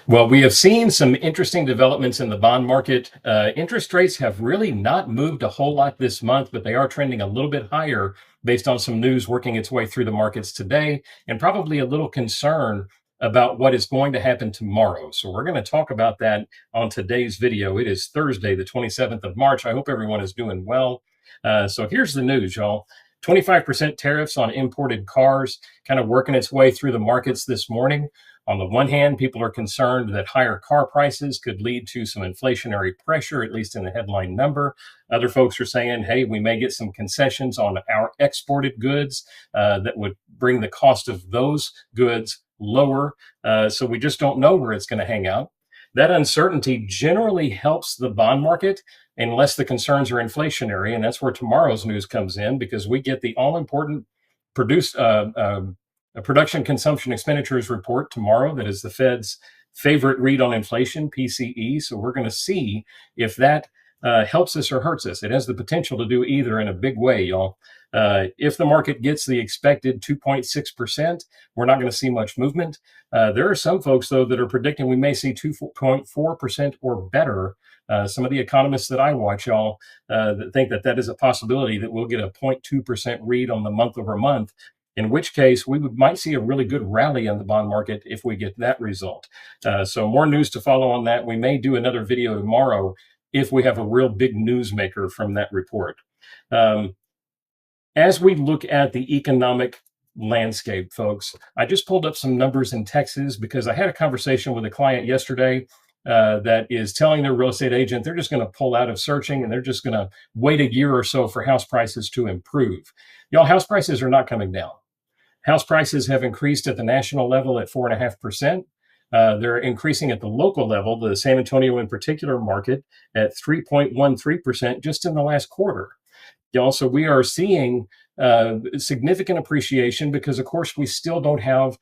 Well, we have seen some interesting developments in the bond market. Interest rates have really not moved a whole lot this month, but they are trending a little bit higher based on some news working its way through the markets today, and probably a little concern about what is going to happen tomorrow. So, we're going to talk about that on today's video. It is Thursday, the 27th of March. I hope everyone is doing well. So, here's the news, y'all. 25% tariffs on imported cars kind of working its way through the markets this morning. On the one hand, people are concerned that higher car prices could lead to some inflationary pressure, at least in the headline number. Other folks are saying, hey, we may get some concessions on our exported goods that would bring the cost of those goods lower. So we just don't know where it's going to hang out. That uncertainty generally helps the bond market unless the concerns are inflationary. And that's where tomorrow's news comes in, because we get the all important produced a production consumption expenditures report tomorrow that is the Fed's favorite read on inflation, PCE. So we're going to see if that helps us or hurts us. It has the potential to do either in a big way, y'all. If the market gets the expected 2.6%, we're not going to see much movement. There are some folks, though, that are predicting we may see 2.4% or better. Some of the economists that I watch, y'all, that think that that is a possibility, that we'll get a 0.2% read on the month over month, in which case we might see a really good rally on the bond market if we get that result. So more news to follow on that. We may do another video tomorrow if we have a real big newsmaker from that report. As we look at the economic landscape, folks, I just pulled up some numbers in Texas because I had a conversation with a client yesterday that is telling their real estate agent they're just going to pull out of searching and they're just going to wait a year or so for house prices to improve. Y'all, house prices are not coming down. House prices have increased at the national level at 4.5%. They're increasing at the local level, the San Antonio in particular market, at 3.13% just in the last quarter. Also, we are seeing significant appreciation because, of course, we still don't have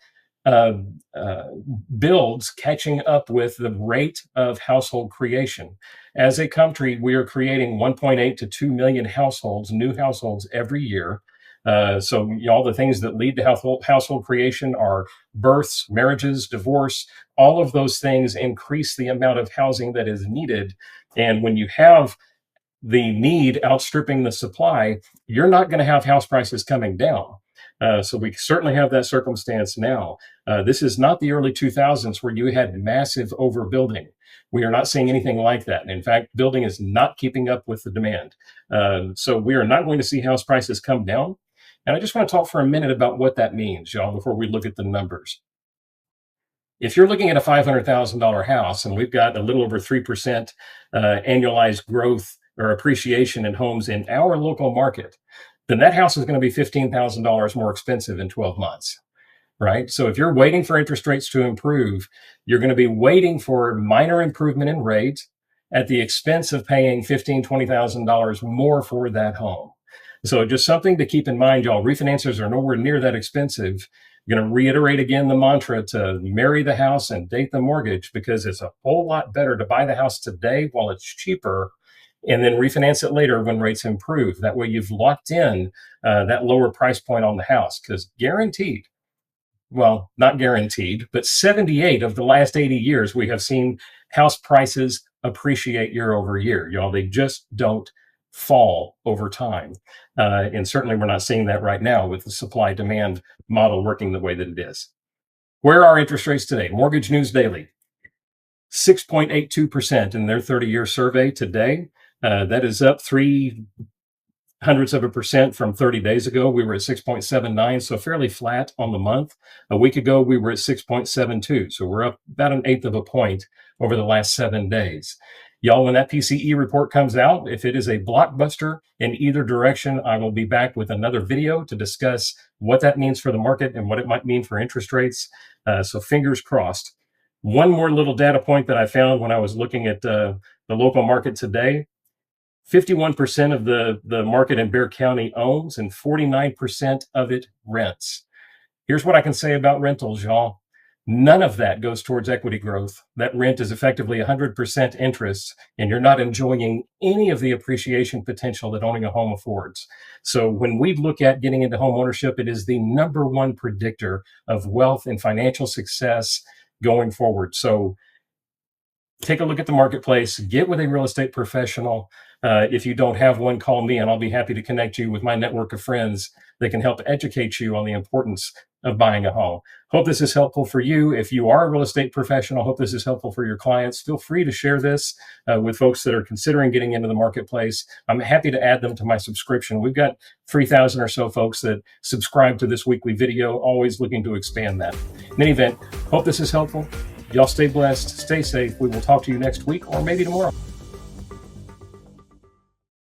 builds catching up with the rate of household creation. As a country, we are creating 1.8 to 2 million households, new households every year. So all the things that lead to household creation are births, marriages, divorce. All of those things increase the amount of housing that is needed. And when you have the need outstripping the supply, you're not going to have house prices coming down. So we certainly have that circumstance now. This is not the early 2000s where you had massive overbuilding. We are not seeing anything like that. In fact, building is not keeping up with the demand. So we are not going to see house prices come down. And I just want to talk for a minute about what that means, y'all, before we look at the numbers. If you're looking at a $500,000 house and we've got a little over 3% annualized growth or appreciation in homes in our local market, then that house is going to be $15,000 more expensive in 12 months, right? So if you're waiting for interest rates to improve, you're going to be waiting for minor improvement in rate at the expense of paying $15,000, $20,000 more for that home. So just something to keep in mind, y'all. Refinancers are nowhere near that expensive. I'm going to reiterate again the mantra to marry the house and date the mortgage, because it's a whole lot better to buy the house today while it's cheaper and then refinance it later when rates improve. That way you've locked in that lower price point on the house, because guaranteed, well, not guaranteed, but 78 of the last 80 years, we have seen house prices appreciate year over year. Y'all, they just don't fall over time. And certainly we're not seeing that right now with the supply demand model working the way that it is. Where are interest rates today? Mortgage News Daily, 6.82% in their 30-year survey today. That is up 0.03% from 30 days ago. We were at 6.79, so fairly flat on the month. A week ago, we were at 6.72, so we're up about 1/8 of a point over the last 7 days. Y'all, when that PCE report comes out, if it is a blockbuster in either direction, I will be back with another video to discuss what that means for the market and what it might mean for interest rates. So fingers crossed. One more little data point that I found when I was looking at the local market today: 51% of the market in Bexar County owns, and 49% of it rents. Here's what I can say about rentals, y'all. None of that goes towards equity growth. That rent is effectively 100% interest, and you're not enjoying any of the appreciation potential that owning a home affords. So when we look at getting into home ownership, it is the number one predictor of wealth and financial success going forward. So take a look at the marketplace, get with a real estate professional. If you don't have one, call me and I'll be happy to connect you with my network of friends that can help educate you on the importance of buying a home. Hope this is helpful for you. If you are a real estate professional, hope this is helpful for your clients. Feel free to share this with folks that are considering getting into the marketplace. I'm happy to add them to my subscription. We've got 3,000 or so folks that subscribe to this weekly video, always looking to expand that. In any event, hope this is helpful. Y'all stay blessed, stay safe. We will talk to you next week or maybe tomorrow.